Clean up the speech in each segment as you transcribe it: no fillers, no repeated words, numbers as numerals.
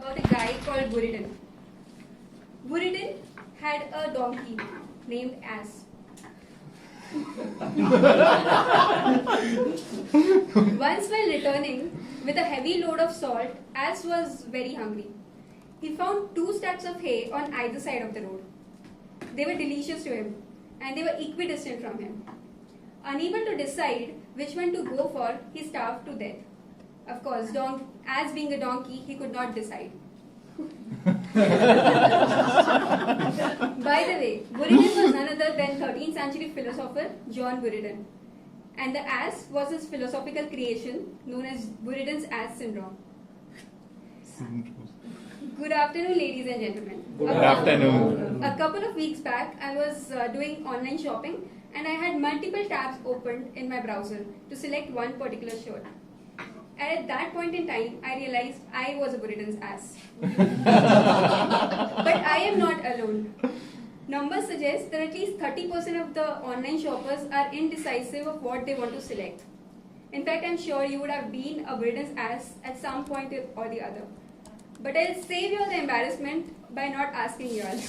about a guy called Buridan. Buridan had a donkey named As. Once while returning with a heavy load of salt, As was very hungry. He found 2 stacks of hay on either side of the road. They were delicious to him, and they were equidistant from him. Unable to decide which one to go for, he starved to death. Of course, as being a donkey, he could not decide. By the way, Buridan was none other than 13th century philosopher John Buridan. And the As was his philosophical creation known as Buridan's As syndrome. Good afternoon, ladies and gentlemen. Good afternoon. A couple of weeks back, I was doing online shopping and I had multiple tabs opened in my browser to select one particular shirt. And at that point in time, I realized I was a Buridan's As. But I am not alone. Numbers suggest that at least 30% of the online shoppers are indecisive of what they want to select. In fact, I'm sure you would have been a Buridan's As at some point or the other. But I'll save you all the embarrassment by not asking you all.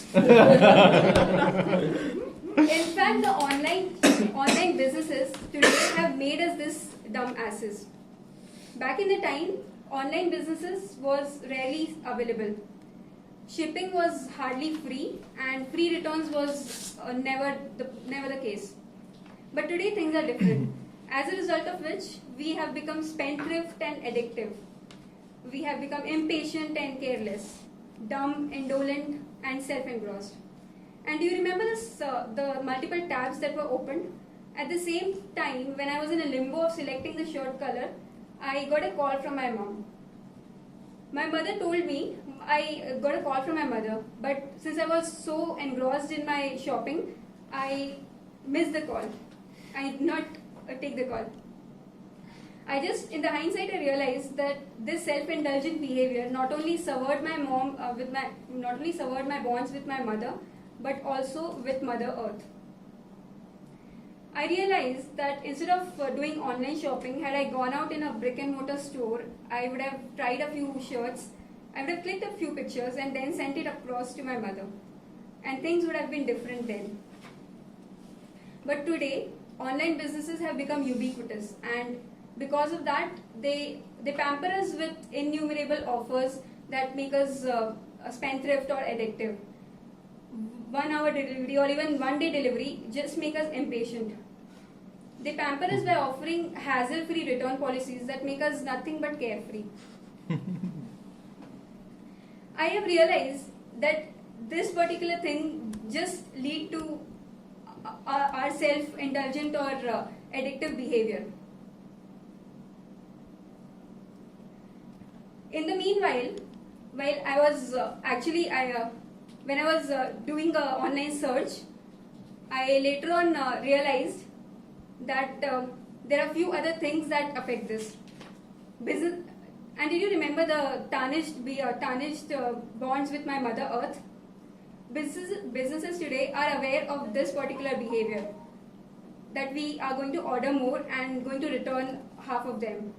In fact, the online businesses today have made us this dumb asses. Back in the time, online businesses was rarely available. Shipping was hardly free, and free returns was never the case. But today things are different. As a result of which, we have become spendthrift and addictive. We have become impatient and careless, dumb, indolent, and self-engrossed. And do you remember the multiple tabs that were opened? At the same time, when I was in a limbo of selecting the shirt color, I got a call from my mom. My mother told me, I got a call from my mother, but since I was so engrossed in my shopping, I missed the call. I did not take the call. In the hindsight, I realized that this self-indulgent behavior not only severed my bonds with my mother, but also with Mother Earth. I realized that instead of doing online shopping, had I gone out in a brick and mortar store, I would have tried a few shirts, I would have clicked a few pictures and then sent it across to my mother. And things would have been different then. But today, online businesses have become ubiquitous, and because of that, they pamper us with innumerable offers that make us a spendthrift or addictive. 1 hour delivery or even 1 day delivery just make us impatient. They pamper us by offering hassle-free return policies that make us nothing but carefree. I have realized that this particular thing just lead to our self-indulgent or addictive behavior. In the meanwhile, while I was when I was doing an online search, I later on realized that there are few other things that affect this business. And did you remember the tarnished bonds with my Mother Earth? Businesses today are aware of this particular behavior, that we are going to order more and going to return half of them.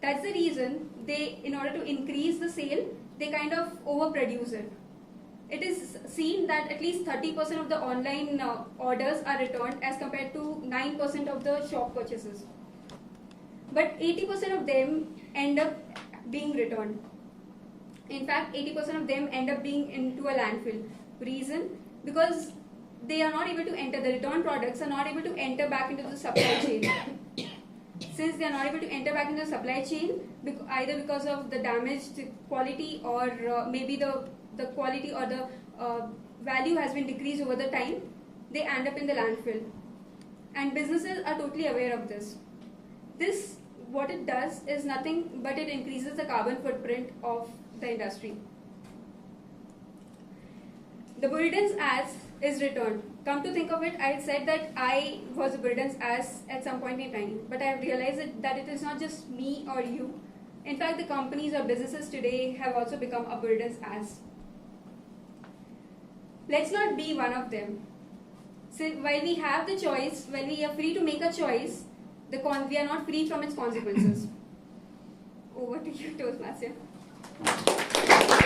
That's the reason in order to increase the sale, they kind of overproduce it. It is seen that at least 30% of the online orders are returned as compared to 9% of the shop purchases. But 80% of them end up being returned. In fact, 80% of them end up being into a landfill. Reason? Because they are not able to enter, the return products are not able to enter back into the supply chain. Since they are not able to enter back into the supply chain, either because of the damaged quality or maybe the quality or the value has been decreased over the time, they end up in the landfill. And businesses are totally aware of this. This, what it does is nothing but it increases the carbon footprint of the industry. The Buridan's As is returned. Come to think of it, I had said that I was a Buridan's As at some point in time, but I have realized that it is not just me or you. In fact, the companies or businesses today have also become a Buridan's As. Let's not be one of them. So while we have the choice, while we are free to make a choice, we are not free from its consequences. Over to you, Toastmaster.